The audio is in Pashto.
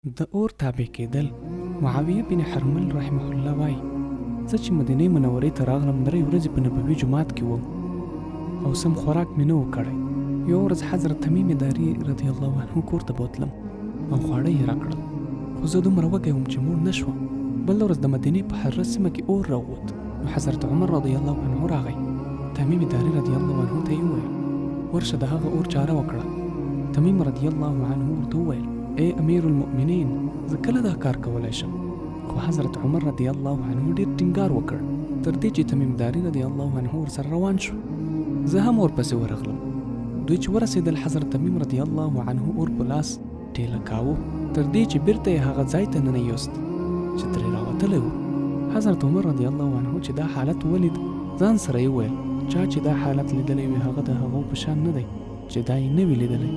د اور تابع کېدل. معاویه بن حرمل رحمه الله وایي زه چې مدینې منورې ته راغلم 3 ورځې په نبوي جومات کې وم او سم خوراک مې نه و کړی. یو ورځ حضرت تمیم داري رضی الله عنه کور ته بوتلم او خواړه یې راکړل، خو زه دومره وږی وم چې موړ نه شوم. بله ورځ د مدینې په حرة سیمه کې اور راووت نو حضرت عمر رضی الله عنه راغی. تمیم داري رضی الله عنه ته یې وویل ورشه د هغه اور چاره وکړه. تمیم رضی الله عنه ورته وویل ای امیر المؤمنین زه کله دا کار کولی شم؟ خو حضرت عمر رضی الله عنه ډېر ټینګار وکړ تر دې چې تمیم داري رضی الله عنه ورسره روان شو. زه هم ورپسې ورغلم. دوی چې ورسېدل حضرت تمیم رضی الله عنه اور په لاس ټېله کاوه تر دې چې بیرته یې هغه ځای ته ننیوست چې ترې راوتلی و. حضرت عمر رضی الله عنه چې دا حالت ولید ځان سره یې وویل چا چې دا حالت لیدلی وي هغه د هغو په شان نه دی چې دا یې نه وي لیدلی.